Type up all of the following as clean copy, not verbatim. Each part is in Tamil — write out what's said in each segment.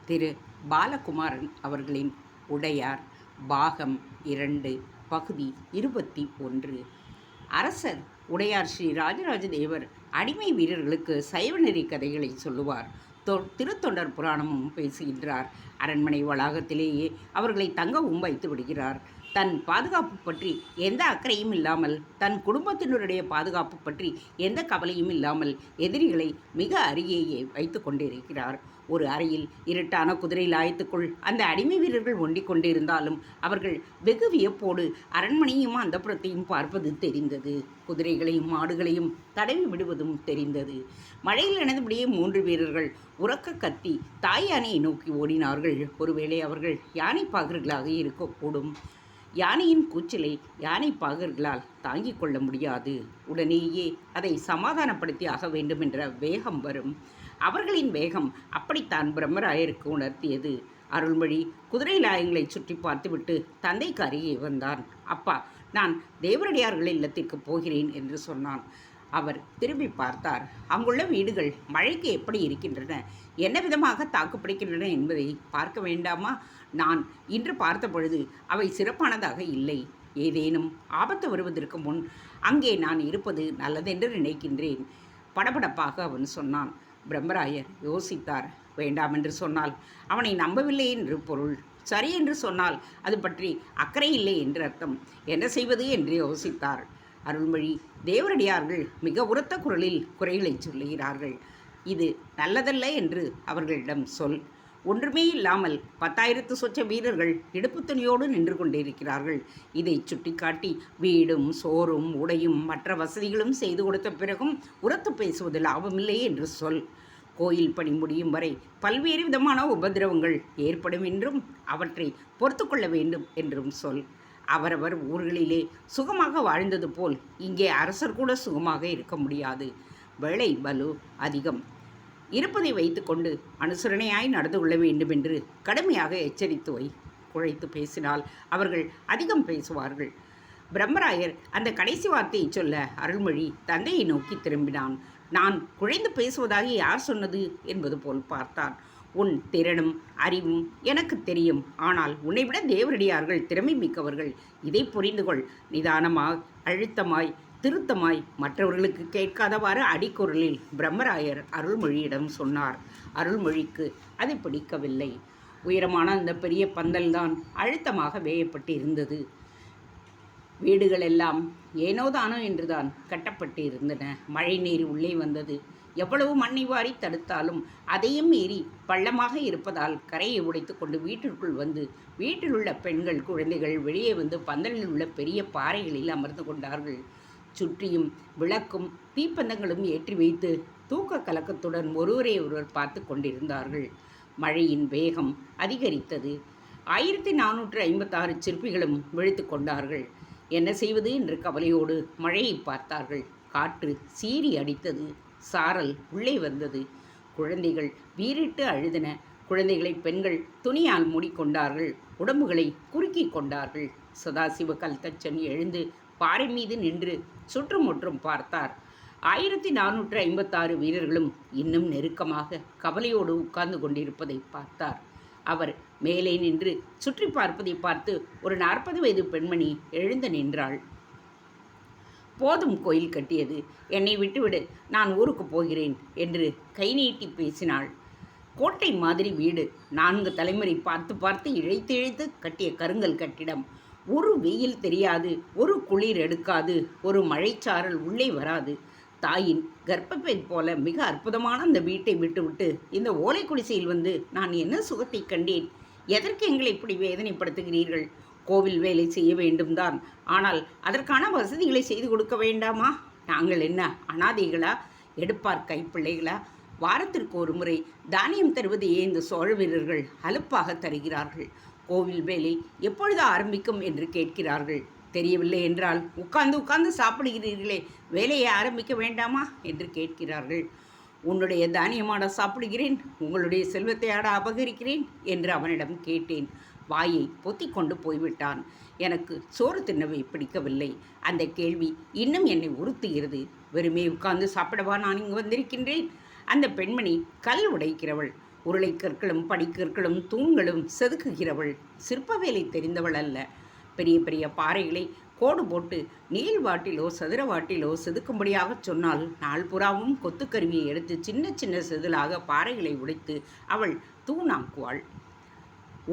திரு பாலகுமாரன் அவர்களின் உடையார் பாகம் 2 பகுதி 21. அரசர் உடையார் ஸ்ரீ ராஜராஜ தேவர் அடிமை வீரர்களுக்கு சைவநெறி கதைகளை சொல்லுவார். திருத்தொண்டர் புராணமும் பேசுகின்றார். அரண்மனை வளாகத்திலேயே அவர்களை தங்கவும் வைத்து விடுகிறார். தன் பாதுகாப்பு பற்றி எந்த அக்கறையும் இல்லாமல், தன் குடும்பத்தினருடைய பாதுகாப்பு பற்றி எந்த கவலையும் இல்லாமல் எதிரிகளை மிக அருகேயே வைத்து கொண்டிருக்கிறார். ஒரு அறையில் இருட்டான குதிரை லாயத்துக்குள் அந்த அடிமை வீரர்கள் ஒண்டிக் கொண்டிருந்தாலும் அவர்கள் வெகு வியப்போடு அரண்மனையும் அந்தப்புறத்தையும் பார்ப்பது தெரிந்தது. குதிரைகளையும் மாடுகளையும் தடவி விடுவதும் தெரிந்தது. மழையில் நனைந்தபடியே 3 வீரர்கள் உறக்க கத்தி தாய் யானையை நோக்கி ஓடினார்கள். ஒருவேளை அவர்கள் யானை பாகர்களாக இருக்கக்கூடும். யானையின் கூச்சலை யானை பாகர்களால் தாங்கிக் கொள்ள முடியாது. உடனேயே அதை சமாதானப்படுத்தி ஆக வேண்டும் என்ற வேகம் வரும். அவர்களின் வேகம் அப்படித்தான் பிரம்மராயருக்கு உணர்த்தியது. அருள்மொழி குதிரை லாயங்களை சுற்றி பார்த்துவிட்டு தந்தைக்கு அருகே வந்தான். அப்பா, நான் தேவரடியார்கள் இல்லத்திற்கு போகிறேன் என்று சொன்னான். அவர் திரும்பி பார்த்தார். அங்குள்ள வீடுகள் மழைக்கு எப்படி இருக்கின்றன, என்ன விதமாக தாக்குப்பிடிக்கின்றன என்பதை பார்க்க வேண்டாமா? நான் இன்று பார்த்த பொழுது அவை சிறப்பானதாக இல்லை. ஏதேனும் ஆபத்து வருவதற்கு முன் அங்கே நான் இருப்பது நல்லதென்று நினைக்கின்றேன். படபடப்பாக அவன் சொன்னான். பிரம்மராயர் யோசித்தார். வேண்டாம் என்று சொன்னால் அவனை நம்பவில்லை என்று பொருள். சரி என்று சொன்னால் அது பற்றி அக்கறை இல்லை என்று அர்த்தம். என்ன செய்வது என்று யோசித்தார். அருள்மொழி, தேவரடியார்கள் மிக உரத்த குரலில் குறைகளை சொல்லுகிறார்கள். இது நல்லதல்ல என்று அவர்களிடம் சொல். ஒன்றுமே இல்லாமல் 10,000 சொச்ச வீரர்கள் இடுப்பு துணியோடு நின்று கொண்டிருக்கிறார்கள். இதை சுட்டிக்காட்டி வீடும் சோறும் உடையும் மற்ற வசதிகளும் செய்து கொடுத்த பிறகும் உரத்து பேசுவது லாபமில்லை என்று சொல். கோயில் பணி முடியும் வரை பல்வேறு விதமான உபதிரவங்கள் ஏற்படும் என்றும் அவற்றை பொறுத்து கொள்ள வேண்டும் என்றும் சொல். அவரவர் ஊர்களிலே சுகமாக வாழ்ந்தது போல் இங்கே அரசர் கூட சுகமாக இருக்க முடியாது. வேலை பலு அதிகம். இருப்பதை வைத்துக்கொண்டு அனுசரணையாய் நடந்து கொள்ள வேண்டும் என்று கடுமையாக எச்சரித்து குழைத்து பேசினால் அவர்கள் அதிகம் பேசுவார்கள். பிரம்மராயர் அந்த கடைசி வார்த்தையை சொல்ல அருள்மொழி தந்தையை நோக்கி திரும்பினான். நான் குழைந்து பேசுவதாக யார் சொன்னது என்பது போல் பார்த்தான். உன் திறனும் அறிவும் எனக்கு தெரியும். ஆனால் உன்னைவிட தேவரடியார்கள் திறமை மிக்கவர்கள். இதை புரிந்துகொள். நிதானமாய், அழுத்தமாய், திருத்தமாய், மற்றவர்களுக்கு கேட்காதவாறு அடிக்குரலில் பிரம்மராயர் அருள்மொழியிடம் சொன்னார். அருள்மொழிக்கு அது பிடிக்கவில்லை. உயரமான அந்த பெரிய பந்தல்தான் அழுத்தமாக வேயப்பட்டு இருந்தது. வீடுகளெல்லாம் ஏனோதானோ என்றுதான் கட்டப்பட்டு இருந்தன. மழை நீர் உள்ளே வந்தது. எவ்வளவு மண்ணை வாரி தடுத்தாலும் அதையும் மீறி பள்ளமாக இருப்பதால் கரையை உடைத்து கொண்டு வீட்டிற்குள் வந்து வீட்டில் உள்ள பெண்கள் குழந்தைகள் வெளியே வந்து பந்தலில் உள்ள பெரிய பாறைகளில் அமர்ந்து கொண்டார்கள். சுற்றியும் விளக்கும் தீப்பந்தங்களும் ஏற்றி வைத்து தூக்க கலக்கத்துடன் ஒருவரை ஒருவர் பார்த்து கொண்டிருந்தார்கள். மழையின் வேகம் அதிகரித்தது. 1456 சிற்பிகளும் விழித்து கொண்டார்கள். என்ன செய்வது என்று கவலையோடு மழையை பார்த்தார்கள். காற்று சீறி அடித்தது. சாரல் உள்ளே வந்தது. குழந்தைகள் வீறிட்டு அழுதன. குழந்தைகளை பெண்கள் துணியால் மூடிக்கொண்டார்கள். உடம்புகளை குறுக்கி கொண்டார்கள். சதாசிவ கல்தச்சன் எழுந்து பாறை மீது நின்று சுற்றுமுற்றும் பார்த்தார். 1456 வீரர்களும் இன்னும் நெருக்கமாக கவலையோடு உட்கார்ந்து கொண்டிருப்பதை பார்த்தார். அவர் மேலே நின்று சுற்றி பார்ப்பதை பார்த்து ஒரு 40 வயது பெண்மணி எழுந்து நின்றாள். போதும், கோயில் கட்டியது. என்னை விட்டுவிடு, நான் ஊருக்கு போகிறேன் என்று கை நீட்டி பேசினாள். கோட்டை மாதிரி வீடு. 4 தலைமுறை பார்த்து பார்த்து இழைத்து இழைத்து கட்டிய கருங்கல் கட்டிடம். ஒரு வெயில் தெரியாது, ஒரு குளிர் எடுக்காது, ஒரு மழைச்சாரல் உள்ளே வராது. தாயின் கர்ப்பப்பை போல மிக அற்புதமான அந்த வீட்டை விட்டுவிட்டு இந்த ஓலை குடிசையில் வந்து நான் என்ன சுகத்தை கண்டேன்? எதற்கு எங்களை இப்படி வேதனைப்படுத்துகிறீர்கள்? கோவில் வேலை செய்ய வேண்டும் தான், ஆனால் அதற்கான வசதிகளை செய்து கொடுக்க வேண்டாமா? நாங்கள் என்ன அனாதைகளா, எடுப்பார் கைப்பிள்ளைகளா? வாரத்திற்கு ஒரு முறை தானியம் தருவதையே இந்த சோழ வீரர்கள் அலுப்பாக தருகிறார்கள். கோவில் வேலை எப்பொழுது ஆரம்பிக்கும் என்று கேட்கிறார்கள். தெரியவில்லை என்றால் உட்கார்ந்து உட்கார்ந்து சாப்பிடுகிறீர்களே, வேலையை ஆரம்பிக்க வேண்டாமா என்று கேட்கிறார்கள். உன்னுடைய தானியமாட சாப்பிடுகிறேன், உங்களுடைய செல்வத்தை ஆட அபகரிக்கிறேன் என்று அவனிடம் கேட்டேன். வாயை பொத்தி கொண்டு போய்விட்டான். எனக்கு சோறு தின்னவை பிடிக்கவில்லை. அந்த கேள்வி இன்னும் என்னை உறுத்துகிறது. வெறுமே உட்கார்ந்து சாப்பிடவா நான் இங்கு வந்திருக்கின்றேன்? அந்த பெண்மணி கல் உடைக்கிறவள். உருளைக்கற்களும் படிக்கற்களும் தூண்களும் செதுக்குகிறவள் சிற்ப வேலை தெரிந்தவள் அல்ல. பெரிய பெரிய பாறைகளை கோடு போட்டு நீள்வாட்டிலோ சதுரவாட்டிலோ செதுக்கும்படியாகச் சொன்னால் நாள் புறாவும் கொத்துக்கருவியை எடுத்து சின்ன சின்ன செதிலாக பாறைகளை உடைத்து அவள் தூணாக்குவாள்.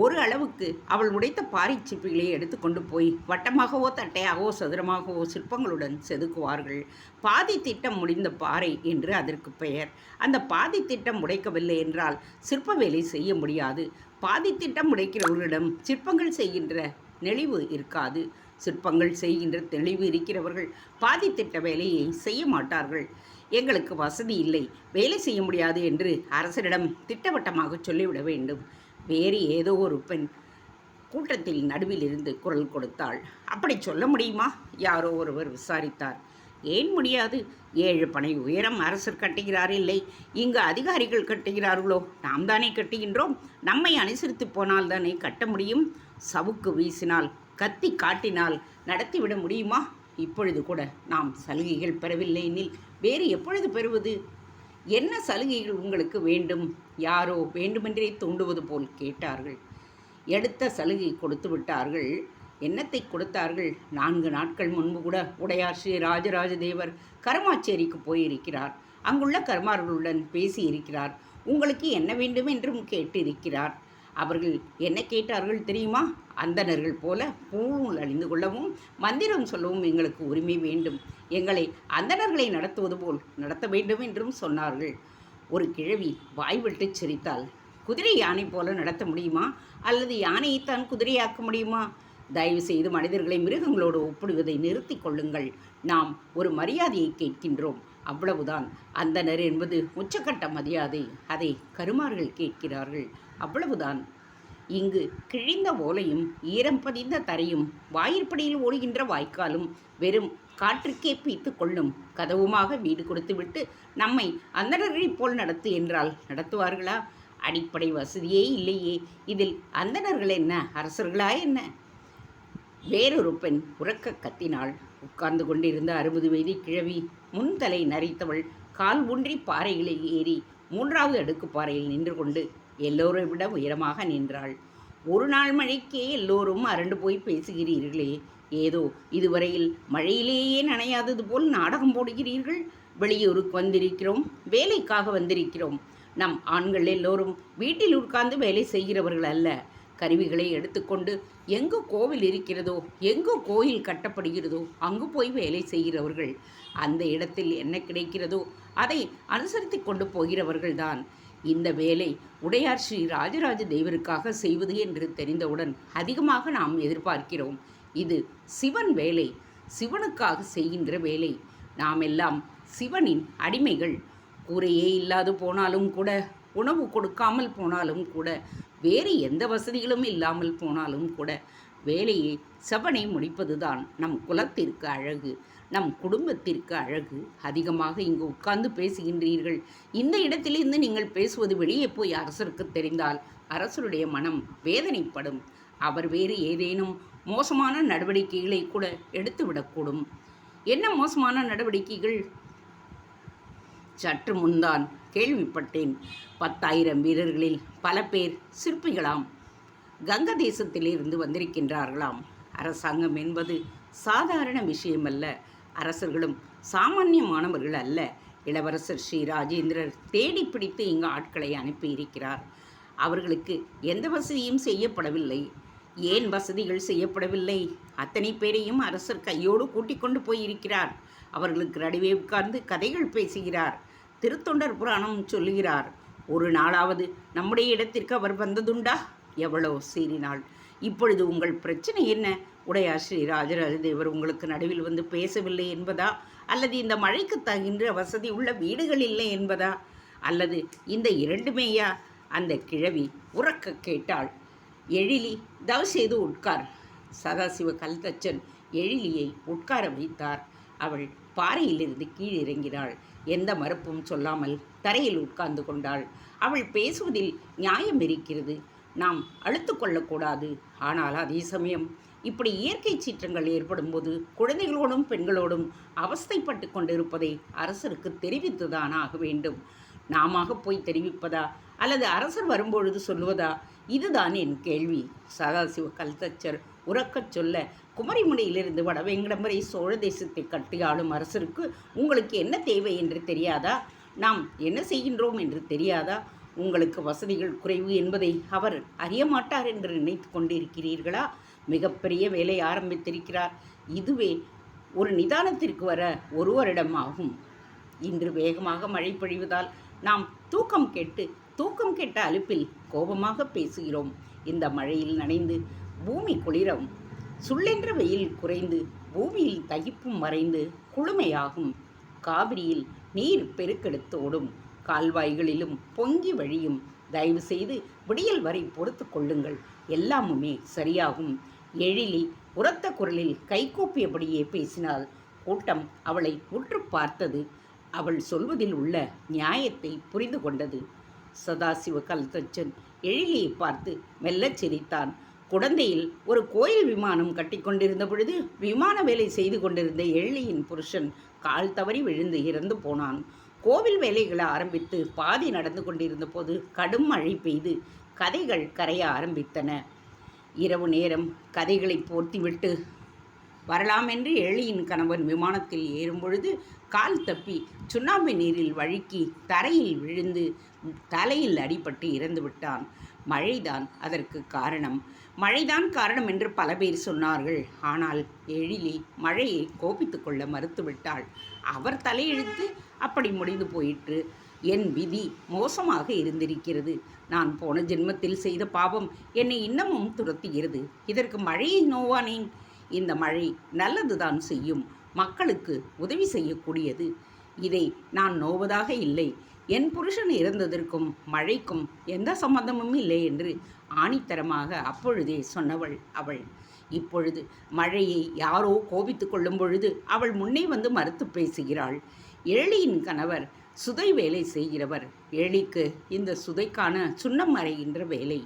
ஒரு அளவுக்கு அவள் உடைத்த பாறை சிப்பிகளை எடுத்துக்கொண்டு போய் வட்டமாகவோ தட்டையாகவோ சதுரமாகவோ சிற்பங்களுடன் செதுக்குவார்கள். பாதி திட்டம் முடிந்த பாறை என்று அதற்கு பெயர். அந்த பாதி திட்டம் உடைக்கவில்லை என்றால் சிற்ப வேலை செய்ய முடியாது. பாதி திட்டம் உடைக்கிறவர்களிடம் சிற்பங்கள் செய்கின்ற நெளிவு இருக்காது. சிற்பங்கள் செய்கின்ற தெளிவு இருக்கிறவர்கள் பாதி திட்ட வேலையை செய்ய மாட்டார்கள். எங்களுக்கு வசதி இல்லை, வேலை செய்ய முடியாது என்று அரசரிடம் திட்டவட்டமாக சொல்லிவிட வேண்டும். வேறு ஏதோ ஒரு பெண் கூட்டத்தில் நடுவில் இருந்து குரல் கொடுத்தாள். அப்படி சொல்ல முடியுமா? யாரோ ஒருவர் விசாரித்தார். ஏன் முடியாது? 7 பனை உயரம் அரசர் கட்டுகிறார் இல்லை, இங்கு அதிகாரிகள் கட்டுகிறார்களோ? நாம் தானே கட்டுகின்றோம். நம்மை அனுசரித்து போனால் தானே கட்ட முடியும். சவுக்கு வீசினால் கத்தி காட்டினால் நடத்திவிட முடியுமா? இப்பொழுது கூட நாம் சலுகைகள் பெறவில்லை எனில் வேறு எப்பொழுது பெறுவது? என்ன சலுகைகள் உங்களுக்கு வேண்டும்? யாரோ வேண்டுமென்றே தூண்டுவது போல் கேட்டார்கள். எடுத்த சலுகை கொடுத்து விட்டார்கள். என்னத்தை கொடுத்தார்கள்? 4 நாட்கள் முன்பு கூட உடையார் ஸ்ரீ ராஜராஜ தேவர் கருமாச்சேரிக்கு போயிருக்கிறார். அங்குள்ள கருமார்களுடன் பேசியிருக்கிறார். உங்களுக்கு என்ன வேண்டும் என்றும் கேட்டிருக்கிறார். அவர்கள் என்ன கேட்டார்கள் தெரியுமா? அந்தணர்கள் போல பூணூல் அணிந்து கொள்ளவும் மந்திரம் சொல்லவும் எங்களுக்கு உரிமை வேண்டும். எங்களை அந்தணர்களை நடத்துவது போல் நடத்த வேண்டும் என்றும் சொன்னார்கள். ஒரு கிழவி வாய்விட்டு சிரித்தாள். குதிரை யானை போல நடத்த முடியுமா? அல்லது யானையைத்தான் குதிரையாக்க முடியுமா? தயவு செய்து மனிதர்களை மிருகங்களோடு ஒப்பிடுவதை நிறுத்தி கொள்ளுங்கள். நாம் ஒரு மரியாதையை கேட்கின்றோம், அவ்வளவுதான். அந்தணர் என்பது உச்சக்கட்ட மரியாதை. அதை கருமார்கள் கேட்கிறார்கள், அவ்வளவுதான். இங்கு கிழிந்த ஓலையும் ஈரம் பதிந்த தரையும் வாயிற்படியில் ஓடுகின்ற வாய்க்காலும் வெறும் காற்றுக்கே பீத்து கொள்ளும் கதவுமாக வீடு கொடுத்துவிட்டு நம்மை அந்தணர்களைப் போல் நடத்து என்றால் நடத்துவார்களா? அடிப்படை வசதியே இல்லையே. இதில் அந்தணர்கள் என்ன, அரசர்களா என்ன? வேறொரு பெண் உறக்க கத்தினாள். உட்கார்ந்து கொண்டிருந்த 60 வயது கிழவி, முன்தலை நரைத்தவள், கால் ஊன்றி பாறைகளை ஏறி 3வது அடுக்கு பாறையில் நின்று கொண்டு எல்லோரை விட உயரமாக நின்றாள். ஒரு நாள் மழைக்கே எல்லோரும் அரண்டு போய் பேசுகிறீர்களே, ஏதோ இதுவரையில் மழையிலேயே நனையாதது போல் நாடகம் போடுகிறீர்கள். வெளியூருக்கு வந்திருக்கிறோம், வேலைக்காக வந்திருக்கிறோம். நம் ஆண்கள் எல்லோரும் வீட்டில் உட்கார்ந்து வேலை செய்கிறவர்கள் அல்ல. கருவிகளை எடுத்துக்கொண்டு எங்கு கோவில் இருக்கிறதோ, எங்கு கோயில் கட்டப்படுகிறதோ அங்கு போய் வேலை செய்கிறவர்கள். அந்த இடத்தில் என்ன கிடைக்கிறதோ அதை அனுசரித்து கொண்டு போகிறவர்கள்தான். இந்த வேலை உடையார் ஸ்ரீ ராஜராஜ தேவருக்காக செய்வது என்று தெரிந்தவுடன் அதிகமாக நாம் எதிர்பார்க்கிறோம். இது சிவன் வேலை, சிவனுக்காக செய்கின்ற வேலை. நாம் எல்லாம் சிவனின் அடிமைகள். கூரையே இல்லாது போனாலும் கூட, உணவு கொடுக்காமல் போனாலும் கூட, வேறு எந்த வசதிகளும் இல்லாமல் போனாலும் கூட, வேலையை செவனை முடிப்பதுதான் நம் குலத்திற்கு அழகு, நம் குடும்பத்திற்கு அழகு. அதிகமாக இங்கு உட்கார்ந்து பேசுகின்றீர்கள். இந்த இடத்திலிருந்து நீங்கள் பேசுவது வெளியே போய் அரசருக்கு தெரிந்தால் அரசருடைய மனம் வேதனைப்படும். அவர் வேறு ஏதேனும் மோசமான நடவடிக்கைகளை கூட எடுத்துவிடக்கூடும். என்ன மோசமான நடவடிக்கைகள்? சற்று முன்தான் கேள்விப்பட்டேன். 10,000 வீரர்களில் பல பேர் சிற்பிகளாம். கங்க தேசத்திலிருந்து வந்திருக்கின்றார்களாம். அரசாங்கம் என்பது சாதாரண விஷயமல்ல. அரசர்களும் சாமானியமானவர்கள் அல்ல. இளவரசர் ஸ்ரீ ராஜேந்திரர் தேடி பிடித்து இங்கு ஆட்களை அனுப்பியிருக்கிறார். அவர்களுக்கு எந்த வசதியும் செய்யப்படவில்லை. ஏன் வசதிகள் செய்யப்படவில்லை? அத்தனை பேரையும் அரசர் கையோடு கூட்டிக் கொண்டு போயிருக்கிறார். அவர்களுக்கு நடுவே உட்கார்ந்து கதைகள் பேசுகிறார். திருத்தொண்டர் புராணம் சொல்லுகிறார். ஒரு நாளாவது நம்முடைய இடத்திற்கு அவர் வந்ததுண்டா? எவ்வளோ சீறினாள். இப்பொழுது உங்கள் பிரச்சனை என்ன? உடையார் ஸ்ரீ ராஜராஜ தேவர் உங்களுக்கு நடுவில் வந்து பேசவில்லை என்பதா? அல்லது இந்த மழைக்கு தகின்ற வசதி உள்ள வீடுகள் இல்லை என்பதா? அல்லது இந்த இரண்டுமேயா? அந்த கிழவி உறக்க கேட்டாள். எழிலி, தவ செய்து உட்கார். சதாசிவ கல்தச்சன் எழிலியை உட்கார வைத்தார். அவள் பாறையிலிருந்து கீழிறங்கினாள். எந்த மறுப்பும் சொல்லாமல் தரையில் உட்கார்ந்து கொண்டாள். அவள் பேசுவதில் நியாயம் இருக்கிறது. நாம் அழுத்து கொள்ளக்கூடாது. ஆனால் அதே சமயம் இப்படி இயற்கை சீற்றங்கள் ஏற்படும் போது குழந்தைகளோடும் பெண்களோடும் அவஸ்தைப்பட்டு கொண்டிருப்பதை அரசருக்கு தெரிவித்துதான் ஆக வேண்டும். நாம போய் தெரிவிப்பதா அல்லது அரசர் வரும்பொழுது சொல்வதா? இதுதான் என் கேள்வி. சதாசிவ கல்தச்சர் உறக்கச் சொல்ல, குமரிமுனையிலிருந்து வடவேங்கடம் வரை சோழ தேசத்தை கட்டியாளும் அரசருக்கு உங்களுக்கு என்ன தேவை என்று தெரியாதா? நாம் என்ன செய்கின்றோம் என்று தெரியாதா? உங்களுக்கு வசதிகள் குறைவு என்பதை அவர் அறியமாட்டார் என்று நினைத்து கொண்டிருக்கிறீர்களா? மிகப்பெரிய வேலை ஆரம்பித்திருக்கிறார். இதுவே ஒரு நிதானத்திற்கு வர 1 வருடம் ஆகும். இன்று வேகமாக மழை பொழிவதால் நாம் தூக்கம் கெட்ட அலுப்பில் கோபமாக பேசுகிறோம். இந்த மழையில் நனைந்து பூமி குளிரும், சுள்ளென்ற வெயில் குறைந்து பூமியில் தகிப்பும் மறைந்து குளுமையாகும். காவிரியில் நீர் பெருக்கெடுத்து ஓடும், கால்வாய்களிலும் பொங்கி வழியும். தயவு செய்து விடியல் வரை பொறுத்து கொள்ளுங்கள், எல்லாமுமே சரியாகும். எழிலி உரத்த குரலில் கைகூப்பியபடியே பேசினாள். கூட்டம் அவளை உற்று பார்த்தது. அவள் சொல்வதில் உள்ள நியாயத்தை புரிந்து கொண்டது. சதாசிவ கல்தச்சன் எழிலியை பார்த்து மெல்லச் சிரித்தான். குடந்தையில் ஒரு கோயில் விமானம் கட்டிக்கொண்டிருந்த பொழுது விமான வேலை செய்து கொண்டிருந்த எழிலியின் புருஷன் கால் தவறி விழுந்து இறந்து போனான். கோவில் வேலைகளை ஆரம்பித்து பாதி நடந்து கொண்டிருந்த போது கடும் மழை பெய்து கதைகள் கரைய ஆரம்பித்தன. இரவு நேரம் கதைகளை போர்த்திவிட்டு வரலாமென்று எழிலியின் கணவன் விமானத்தில் ஏறும் பொழுது கால் தப்பி சுண்ணாம்பு நீரில் வழுக்கி தரையில் விழுந்து தலையில் அடிபட்டு இறந்து விட்டான். மழைதான் அதற்கு காரணம். மழைதான் காரணம் என்று பல பேர் சொன்னார்கள். ஆனால் எழிலி மழையை கோபித்து கொள்ள மறுத்துவிட்டாள். அவர் தலையெழுத்து அப்படி முடிந்து போயிற்று. என் விதி மோசமாக இருந்திருக்கிறது. நான் போன ஜென்மத்தில் செய்த பாவம் என்னை இன்னமும் துரத்துகிறது. இதற்கு மழையை நோவானேன்? இந்த மழை நல்லதுதான் செய்யும், மக்களுக்கு உதவி செய்யக்கூடியது. இதை நான் நோவதாக இல்லை. என் புருஷன் இறந்ததற்கும் மழைக்கும் எந்த சம்பந்தமும் இல்லை என்று ஆணித்தரமாக அப்பொழுதே சொன்னவள் அவள். இப்பொழுது மழையை யாரோ கோபித்து கொள்ளும் பொழுது அவள் முன்னே வந்து மறுத்து பேசுகிறாள். எழிலியின் கணவர் சுதை வேலை செய்கிறவர். எழிலிக்கு இந்த சுதைக்கான சுண்ணம் அறைகின்ற வேலை.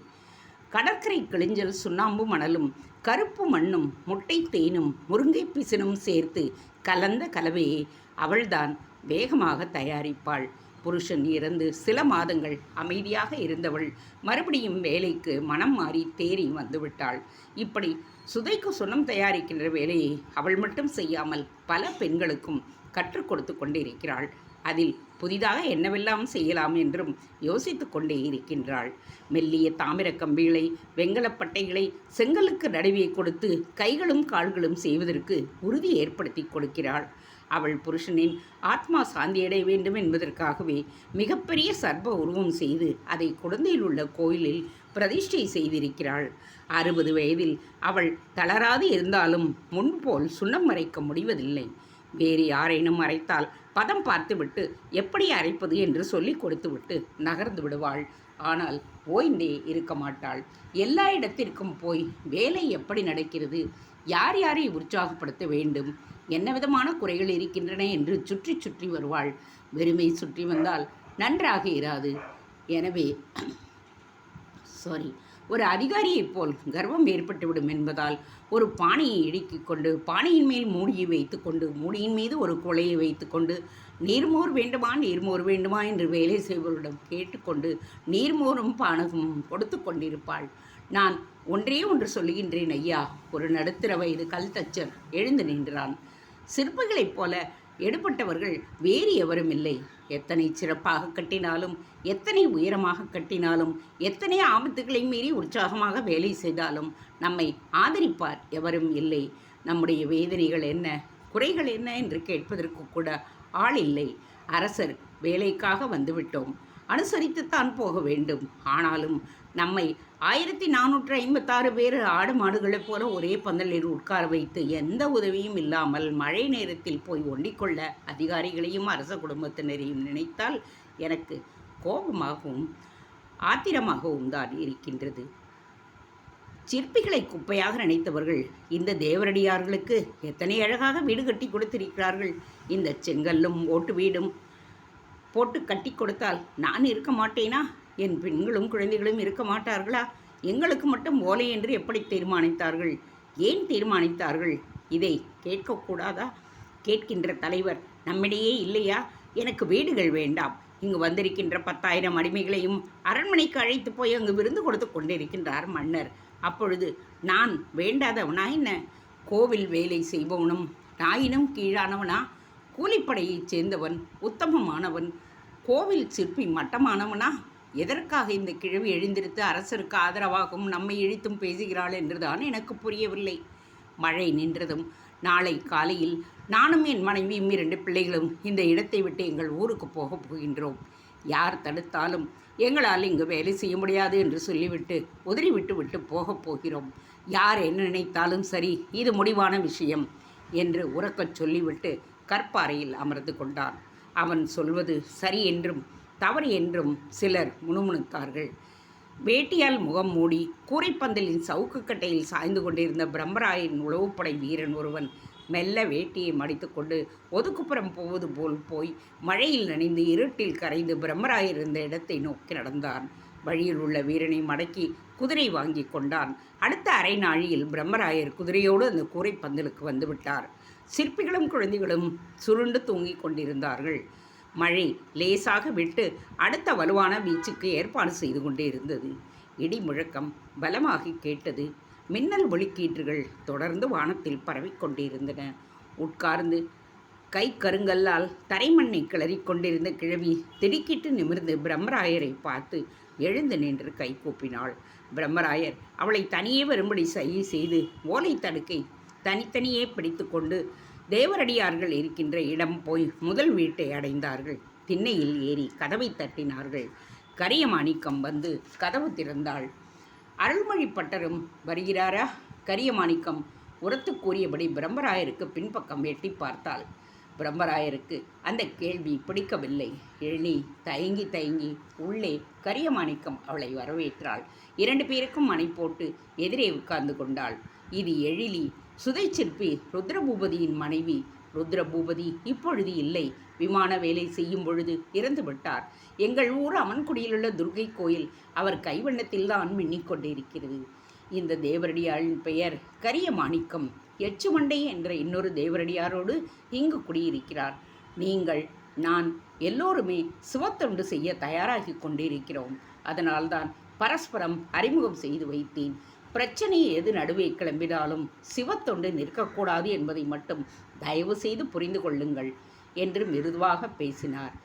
கடற்கரை கிளிஞ்சல் சுண்ணாம்பு மணலும் கருப்பு மண்ணும் முட்டை தேனும் முருங்கை பிசினும் சேர்த்து கலந்த கலவையை அவள்தான் வேகமாக தயாரிப்பாள். புருஷன் இறந்து சில மாதங்கள் அமைதியாக இருந்தவள் மறுபடியும் வேலைக்கு மனம் மாறி தேறி வந்துவிட்டாள். இப்படி சுதைக்கு சுண்ணம் தயாரிக்கின்ற வேலையை அவள் மட்டும் செய்யாமல் பல பெண்களுக்கும் கற்றுக் கொடுத்து கொண்டிருக்கிறாள். அதில் புதிதாக என்னவெல்லாம் செய்யலாம் என்றும் யோசித்து கொண்டே இருக்கின்றாள். மெல்லிய தாமிர கம்பிகளை வெங்கலப்பட்டைகளை செங்கலுக்கு நடுவே கொடுத்து கைகளும் கால்களும் செய்வதற்கு உறுதி ஏற்படுத்தி கொடுக்கிறாள். அவள் புருஷனின் ஆத்மா சாந்தியடைய வேண்டும் என்பதற்காகவே மிகப்பெரிய சர்ப உருவம் செய்து அதை குடந்தையில் உள்ள கோயிலில் பிரதிஷ்டை செய்திருக்கிறாள். 60 வயதில் அவள் தளராது இருந்தாலும் முன்போல் சுண்ணம் அரைக்க முடிவதில்லை. வேறு யாரேனும் அரைத்தால் பதம் பார்த்துவிட்டு எப்படி அரைப்பது என்று சொல்லி கொடுத்துவிட்டு நகர்ந்து விடுவாள். ஆனால் ஓய்ந்தே இருக்க மாட்டாள். எல்லா இடத்திற்கும் போய் வேலை எப்படி நடக்கிறது, யார் யாரை உற்சாகப்படுத்த வேண்டும், என்ன விதமான குறைகள் இருக்கின்றன என்று சுற்றி சுற்றி வருவாள். வெறுமை சுற்றி வந்தால் நன்றாக இராது. எனவே ஒரு அதிகாரியைப் போல் கர்வம் ஏற்பட்டுவிடும் என்பதால் ஒரு பானையை இடுக்கிக் கொண்டு பானையின் மேல் மூடியை வைத்து கொண்டு மூடியின் மீது ஒரு குலையை வைத்து கொண்டு நீர்மோர் வேண்டுமா என்று வேலை செய்பவரிடம் கேட்டுக்கொண்டு நீர்மோரும் பானகமும் கொடுத்து கொண்டிருப்பாள். நான் ஒன்றே ஒன்று சொல்லுகின்றேன் ஐயா. ஒரு நடுத்தர வயது கல்தச்சர் எழுந்து நின்றான். சிற்பிகளைப் போல எடுபட்டவர்கள் வேறு எவரும் இல்லை. எத்தனை சிறப்பாக கட்டினாலும், எத்தனை உயரமாக கட்டினாலும், எத்தனை ஆபத்துக்களை மீறி உற்சாகமாக வேலை செய்தாலும் நம்மை ஆதரிப்பார் எவரும் இல்லை. நம்முடைய வேதனைகள் என்ன, குறைகள் என்ன என்று கேட்பதற்கு கூட ஆள் இல்லை. அரசர் வேலைக்காக வந்துவிட்டோம், அனுசரித்துத்தான் போக வேண்டும். ஆனாலும் நம்மை 1456 பேர் ஆடு மாடுகளைப் போல ஒரே பந்தலில் உட்கார வைத்து எந்த உதவியும் இல்லாமல் மழை நேரத்தில் போய் ஒண்டிக்கொள்ள அதிகாரிகளையும் அரச குடும்பத்தினரையும் நினைத்தால் எனக்கு கோபமாகவும் ஆத்திரமாகவும் தான் இருக்கின்றது. சிற்பிகளை குப்பையாக நினைத்தவர்கள் இந்த தேவரடியார்களுக்கு எத்தனை அழகாக வீடு கட்டி கொடுத்திருக்கிறார்கள். இந்த செங்கல்லும் ஓட்டு வீடும் போட்டு கட்டி கொடுத்தால் நான் இருக்க மாட்டேனா? என் பெண்களும் குழந்தைகளும் இருக்க மாட்டார்களா? எங்களுக்கு மட்டும் ஓலை என்று எப்படி தீர்மானித்தார்கள்? ஏன் தீர்மானித்தார்கள்? இதை கேட்கக்கூடாதா? கேட்கின்ற தலைவர் நம்மிடையே இல்லையா? எனக்கு வீடுகள் வேண்டாம், இங்கு வந்திருக்கின்ற 10,000 அடிமைகளையும் அரண்மனைக்கு அழைத்து போய் அங்கு விருந்து கொடுத்து கொண்டிருக்கின்றார் மன்னர். அப்பொழுது நான் வேண்டாதவனா என்ன? கோவில் வேலை செய்பவனும் நாயினும் கீழானவனா? கூலிப்படையைச் சேர்ந்தவன், உத்தமமானவன், கோவில் சிற்பி மட்டமானவனா? எதற்காக இந்த கிழவி எழுந்திருத்து அரசருக்கு ஆதரவாகவும் நம்மை இழித்தும் பேசுகிறாள் என்றுதான் எனக்கு புரியவில்லை. மழை நின்றதும் நாளை காலையில் நானும் என் மனைவியும் 2 பிள்ளைகளும் இந்த இடத்தை விட்டு எங்கள் ஊருக்கு போகப் போகின்றோம். யார் தடுத்தாலும் எங்களால் இங்கு வேலை செய்ய முடியாது என்று சொல்லிவிட்டு உதறிவிட்டு போகப் போகிறோம். யார் என்ன நினைத்தாலும் சரி, இது முடிவான விஷயம் என்று உரக்கச் சொல்லிவிட்டு கற்பாறையில் அமர்ந்து கொண்டான். அவன் சொல்வது சரி என்றும் தவறு என்றும் சிலர் முணுமுணுத்தார்கள். வேட்டியால் முகம் மூடி கூரைப்பந்தலின் சவுக்குக்கட்டையில் சாய்ந்து கொண்டிருந்த பிரம்மராயரின் உளவுப்படை வீரன் ஒருவன் மெல்ல வேட்டியை மடித்துக்கொண்டு ஒதுக்குப்புறம் போவது போல் போய் மழையில் நனைந்து இருட்டில் கரைந்து பிரம்மராயர் இருந்த இடத்தை நோக்கி நடந்தான். வழியில் உள்ள வீரனை மடக்கி குதிரை வாங்கி கொண்டான். அடுத்த அரை நாழியில் பிரம்மராயர் குதிரையோடு அந்த கூரைப்பந்தலுக்கு வந்துவிட்டார். சிற்பிகளும் குழந்தைகளும் சுருண்டு தூங்கிக் கொண்டிருந்தார்கள். மழை லேசாக விட்டு அடுத்த வலுவான வீச்சுக்கு ஏற்பாடு செய்து கொண்டே இருந்தது. இடி முழக்கம் பலமாகி கேட்டது. மின்னல் ஒளிக்கீற்றுகள் தொடர்ந்து வானத்தில் பரவிக்கொண்டிருந்தன. உட்கார்ந்து கை கருங்கல்லால் தரைமண்ணை கிளறிக் கொண்டிருந்த கிழவி திடுக்கிட்டு நிமிர்ந்து பிரம்மராயரை பார்த்து எழுந்து நின்று கை கூப்பினாள். பிரம்மராயர் அவளை தனியே வரும்படி சைகை செய்து ஓலை தடுக்கை தனித்தனியே பிடித்து கொண்டு தேவரடியார்கள் இருக்கின்ற இடம் போய் முதல் வீட்டை அடைந்தார்கள். திண்ணையில் ஏறி கதவை தட்டினார்கள். கரியமாணிக்கம் வந்து கதவு திறந்தாள். அருள்மொழி பட்டரும் வருகிறாரா? கரியமாணிக்கம் உரத்து கூறியபடி பிரம்மராயருக்கு பின்பக்கம் எட்டி பார்த்தாள். பிரம்மராயருக்கு அந்த கேள்வி பிடிக்கவில்லை. எழி தயங்கி உள்ளே கரியமாணிக்கம் அவளை வரவேற்றாள். 2 பேருக்கும் மணி போட்டு எதிரே உட்கார்ந்து கொண்டாள். இது எழிலி, சுதை சிற்பி ருத்ரபூபதியின் மனைவி. ருத்ரபூபதி இப்பொழுது இல்லை, விமான வேலை செய்யும் பொழுது இறந்து விட்டார். எங்கள் ஊர் அமன்குடியிலுள்ள துர்கை கோயில் அவர் கைவண்ணத்தில்தான் மின்னிக்கொண்டிருக்கிறது. இந்த தேவரடியாரின் பெயர் கரியமாணிக்கம். எச்சுமண்டை என்ற இன்னொரு தேவரடியாரோடு இங்கு குடியிருக்கிறார். நீங்கள், நான் எல்லோருமே சிவத்தொண்டு செய்ய தயாராகி கொண்டிருக்கிறோம். அதனால்தான் பரஸ்பரம் அறிமுகம் செய்து வைத்தேன். பிரச்சனை எது நடுவே கிளம்பினாலும் சிவத்தொண்டு நிற்கக்கூடாது என்பதை மட்டும் தயவு செய்து புரிந்து கொள்ளுங்கள் என்று மிருதுவாக பேசினார்.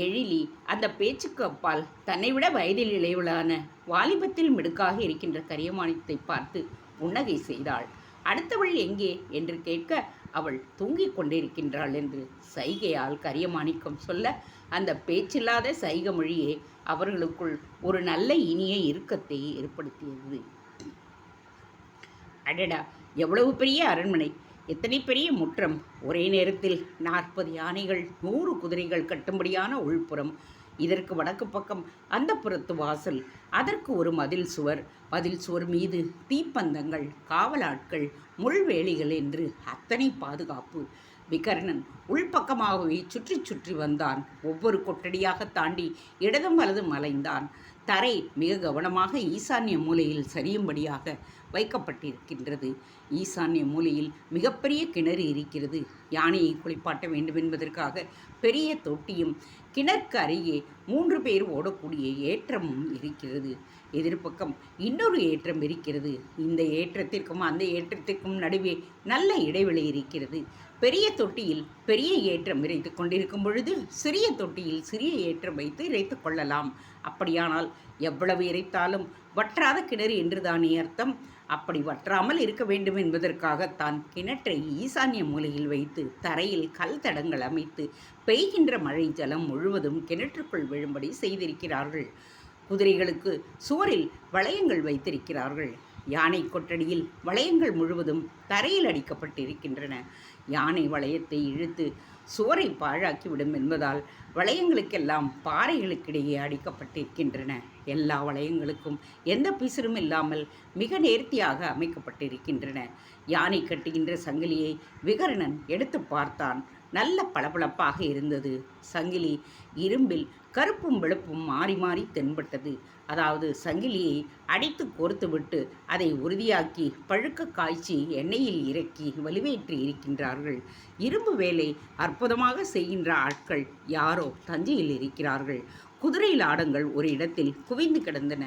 எழிலி அந்த பேச்சுக்கு அப்பால் தன்னை விட வயதில் இளையவளான வாலிபத்தில் மிடுக்காக இருக்கின்ற கரியமாணிக்கத்தை பார்த்து புன்னகை செய்தாள். அடுத்தவள் எங்கே என்று கேட்க அவள் தூங்கிக் கொண்டிருக்கின்றாள் என்று சைகையால் கரியமாணிக்கம் சொல்ல, அந்த பேச்சில்லாத சைக மொழியே அவர்களுக்குள் ஒரு நல்ல இனிய இறுக்கத்தை ஏற்படுத்தியது. அடடா, எவ்வளவு பெரிய அரண்மனை, எத்தனை பெரிய முற்றம்! ஒரே நேரத்தில் 40 யானைகள், 100 குதிரைகள் கட்டும்படியான உள்புறம். இதற்கு வடக்கு பக்கம் அந்த புறத்து வாசல், அதற்கு ஒரு மதில் சுவர், மதில் சுவர் மீது தீப்பந்தங்கள், காவலாட்கள், முள்வேலிகள் என்று அத்தனை பாதுகாப்பு. விகர்ணன் உள்பக்கமாகவே சுற்றி சுற்றி வந்தான். ஒவ்வொரு கொட்டடியாக தாண்டி இடதும் வலதும் அலைந்தான். தரை மிக கவனமாக ஈசான்ய மூலையில் சரியும்படியாக வைக்கப்பட்டிருக்கின்றது. ஈசான்ய மூலையில் மிகப்பெரிய கிணறு இருக்கிறது. யானையை குளிப்பாட்ட வேண்டும் என்பதற்காக பெரிய தொட்டியும் கிணற்கு அருகே 3 பேர் ஓடக்கூடிய ஏற்றமும் இருக்கிறது. எதிர்ப்பக்கம் இன்னொரு ஏற்றம் இருக்கிறது. இந்த ஏற்றத்திற்கும் அந்த ஏற்றத்திற்கும் நடுவே நல்ல இடைவெளி இருக்கிறது. பெரிய தொட்டியில் பெரிய ஏற்றம் இறைத்து கொண்டிருக்கும் பொழுது சிறிய தொட்டியில் சிறிய ஏற்றம் வைத்து இறைத்து கொள்ளலாம். அப்படியானால் எவ்வளவு இறைத்தாலும் வற்றாத கிணறு என்றுதானே அர்த்தம். அப்படி வற்றாமல் இருக்க வேண்டும் என்பதற்காகத்தான் கிணற்றை ஈசான்ய மூலையில் வைத்து தரையில் கல் தடங்கள் அமைத்து பெய்கின்ற மழை ஜலம் முழுவதும் கிணற்றுக்குள் விழும்படி செய்திருக்கிறார்கள். குதிரைகளுக்கு சுவரில் வளையங்கள் வைத்திருக்கிறார்கள். யானை கொட்டடியில் வளையங்கள் முழுவதும் தரையில் அடிக்கப்பட்டிருக்கின்றன. யானை வளையத்தை இழுத்து சுவரை பாழாக்கிவிடும் என்பதால் வளையங்களுக்கெல்லாம் பாறைகளுக்கிடையே அடிக்கப்பட்டிருக்கின்றன. எல்லா வளையங்களுக்கும் எந்த பிசிறும் இல்லாமல் மிக நேர்த்தியாக அமைக்கப்பட்டிருக்கின்றன. யானை கட்டுகின்ற சங்கிலியை விகர்ணன் எடுத்து பார்த்தான். நல்ல பளபளப்பாக இருந்தது. சங்கிலி இரும்பில் கருப்பும் வெளுப்பும் மாறி மாறி தென்பட்டது. அதாவது சங்கிலியை அடித்து கோர்த்துவிட்டு அதை உறுதியாக்கி பழுக்க காய்ச்சி எண்ணெயில் இறக்கி வலுவேற்றி இருக்கின்றார்கள். இரும்பு வேலை அற்புதமாக செய்கின்ற ஆட்கள் யாரோ தஞ்சையில் இருக்கிறார்கள். குதிரை லாடங்கள் ஒரு இடத்தில் குவிந்து கிடந்தன.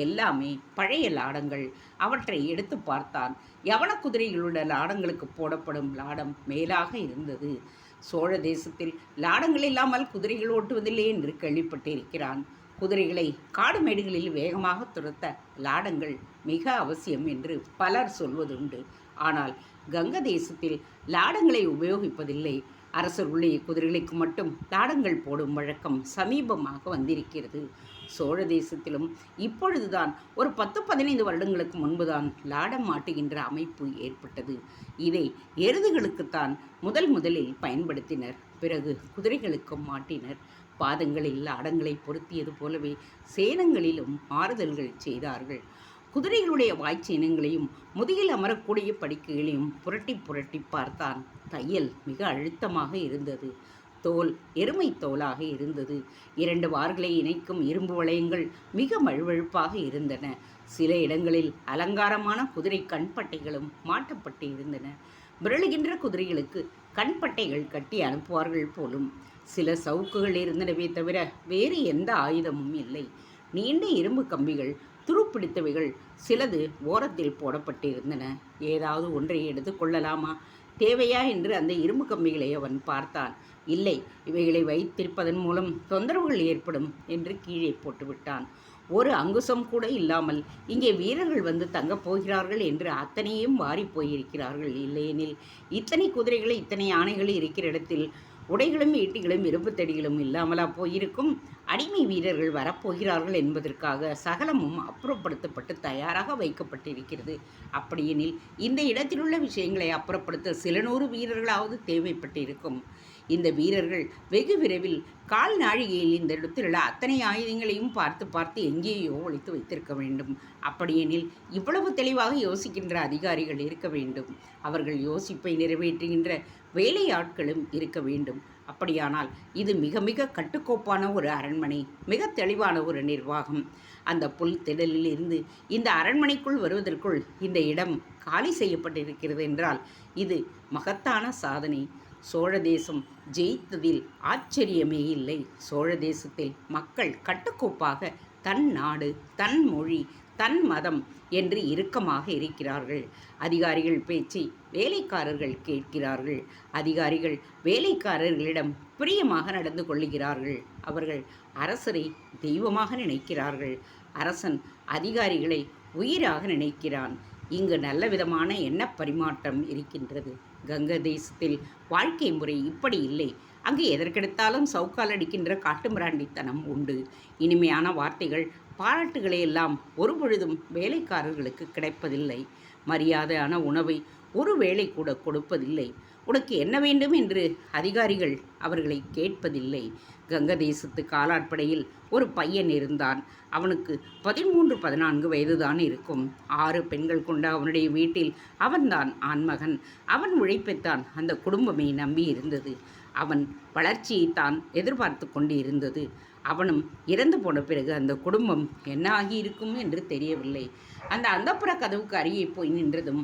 எல்லாமே பழைய லாடங்கள். அவற்றை எடுத்து பார்த்தான். யவன குதிரைகளுடைய லாடங்களுக்கு போடப்படும் லாடம் மேலாக இருந்தது. சோழ தேசத்தில் லாடங்கள் இல்லாமல் குதிரைகள் ஓட்டுவதில்லை என்று கேள்விப்பட்டிருக்கிறான். குதிரைகளை காடு மேடுகளில் வேகமாக துரத்த லாடங்கள் மிக அவசியம் என்று பலர் சொல்வதுண்டு. ஆனால் கங்க தேசத்தில் லாடங்களை உபயோகிப்பதில்லை. அரசர்களுடைய குதிரைகளுக்கு மட்டும் லாடங்கள் போடும் வழக்கம் சமீபமாக வந்திருக்கிறது. சோழ தேசத்திலும் இப்பொழுதுதான் ஒரு 10-15 வருடங்களுக்கு முன்புதான் லாடம் மாட்டுகின்ற அமைப்பு ஏற்பட்டது. இதை எருதுகளுக்குத்தான் முதலில் பயன்படுத்தினர். பிறகு குதிரைகளுக்கும் மாட்டினர். பாதங்களில் லாடங்களை பொருத்தியது போலவே சேனங்களிலும் மாறுதல்கள் செய்தார்கள். குதிரைகளுடைய வாய்ச்சீனங்களையும் முதுகில் அமரக்கூடிய படுக்கைகளையும் புரட்டி புரட்டி பார்த்தான். தையல் மிக அழுத்தமாக இருந்தது. தோல் எருமை தோலாக இருந்தது. 2 வார்களை இணைக்கும் இரும்பு வளையங்கள் மிக மழுவழுப்பாக இருந்தன. சில இடங்களில் அலங்காரமான குதிரை கண்பட்டைகளும் மாட்டப்பட்டு இருந்தன. விரலுகின்ற குதிரைகளுக்கு கண்பட்டைகள் கட்டி அனுப்புவார்கள் போலும். சில சவுக்குகள் இருந்தனவே தவிர வேறு எந்த ஆயுதமும் இல்லை. நீண்ட இரும்பு கம்பிகள் துருப்பிடித்தவைகள் சிலது ஓரத்தில் போடப்பட்டிருந்தன. ஏதாவது ஒன்றை எடுத்து கொள்ளலாமா, தேவையா என்று அந்த இரும்பு கம்பிகளை அவன் பார்த்தான். இல்லை, இவைகளை வைத்திருப்பதன் மூலம் தொந்தரவுகள் ஏற்படும் என்று கீழே போட்டுவிட்டான். ஒரு அங்குசம் கூட இல்லாமல் இங்கே வீரர்கள் வந்து தங்கப் போகிறார்கள் என்று அத்தனையும் வாரி போயிருக்கிறார்கள். இல்லையெனில் இத்தனை குதிரைகள் இத்தனை யானைகள் இருக்கிற இடத்தில் உடைகளும் ஈட்டிகளும் இரும்பு தடிகளும் இல்லாமலா போயிருக்கும்? அடிமை வீரர்கள் வரப்போகிறார்கள் என்பதற்காக சகலமும் அப்புறப்படுத்தப்பட்டு தயாராக வைக்கப்பட்டிருக்கிறது. அப்படியெனில் இந்த இடத்திலுள்ள விஷயங்களை அப்புறப்படுத்த சில 100 வீரர்களாவது தேவைப்பட்டிருக்கும். இந்த வீரர்கள் வெகு விரைவில் கால் நாழிகையில் இந்த இடத்திலுள்ள அத்தனை ஆயுதங்களையும் பார்த்து பார்த்து எங்கேயோ ஒழித்து வைத்திருக்க வேண்டும். அப்படியெனில் இவ்வளவு தெளிவாக யோசிக்கின்ற அதிகாரிகள் இருக்க வேண்டும். அவர்கள் யோசிப்பை நிறைவேற்றுகின்ற வேலையாட்களும் இருக்க வேண்டும். அப்படியானால் இது மிக மிக கட்டுக்கோப்பான ஒரு அரண்மனை, மிக தெளிவான ஒரு நிர்வாகம். அந்த புல் திடலில் இருந்து இந்த அரண்மனைக்குள் வருவதற்குள் இந்த இடம் காலி செய்யப்பட்டிருக்கிறது என்றால் இது மகத்தான சாதனை. சோழ தேசம் ஜெயித்ததில் ஆச்சரியமே இல்லை. சோழ தேசத்தில் மக்கள் கட்டுக்கோப்பாக தன் நாடு, தன் மொழி, தன் மதம் என்று இறுக்கமாக இருக்கிறார்கள். அதிகாரிகள் பேச்சை வேலைக்காரர்கள் கேட்கிறார்கள். அதிகாரிகள் வேலைக்காரர்களிடம் பிரியமாக நடந்து கொள்ளுகிறார்கள். அவர்கள் அரசரை தெய்வமாக நினைக்கிறார்கள். அரசன் அதிகாரிகளை உயிராக நினைக்கிறான். இங்கு நல்லவிதமான எண்ண பரிமாற்றம் இருக்கின்றது. கங்க தேசத்தில் வாழ்க்கை முறை இப்படி இல்லை. அங்கு எதற்கெடுத்தாலும் சவுக்கால் அடிக்கின்ற காட்டுமிராண்டித்தனம் உண்டு. இனிமையான வார்த்தைகள், பாராட்டுகளை எல்லாம் ஒரு பொழுதும் வேலைக்காரர்களுக்கு கிடைப்பதில்லை. மரியாதையான உணவை ஒரு வேளை கூட கொடுப்பதில்லை. உனக்கு என்ன வேண்டும் என்று அதிகாரிகள் அவர்களை கேட்பதில்லை. கங்க தேசத்து காலாட்படையில் ஒரு பையன் இருந்தான். அவனுக்கு 13-14 வயதுதான் இருக்கும். 6 பெண்கள் கொண்ட அவனுடைய வீட்டில் அவன்தான் ஆண்மகன். அவன் உழைப்பைத்தான் அந்த குடும்பமே நம்பி இருந்தது. அவன் வளர்ச்சியைத்தான் எதிர்பார்த்து கொண்டு இருந்தது. அவனும் இறந்து போன பிறகு அந்த குடும்பம் என்ன ஆகியிருக்கும் என்று தெரியவில்லை. அந்த அந்தப்புற கதவுக்கு அருகே போய் நின்றதும்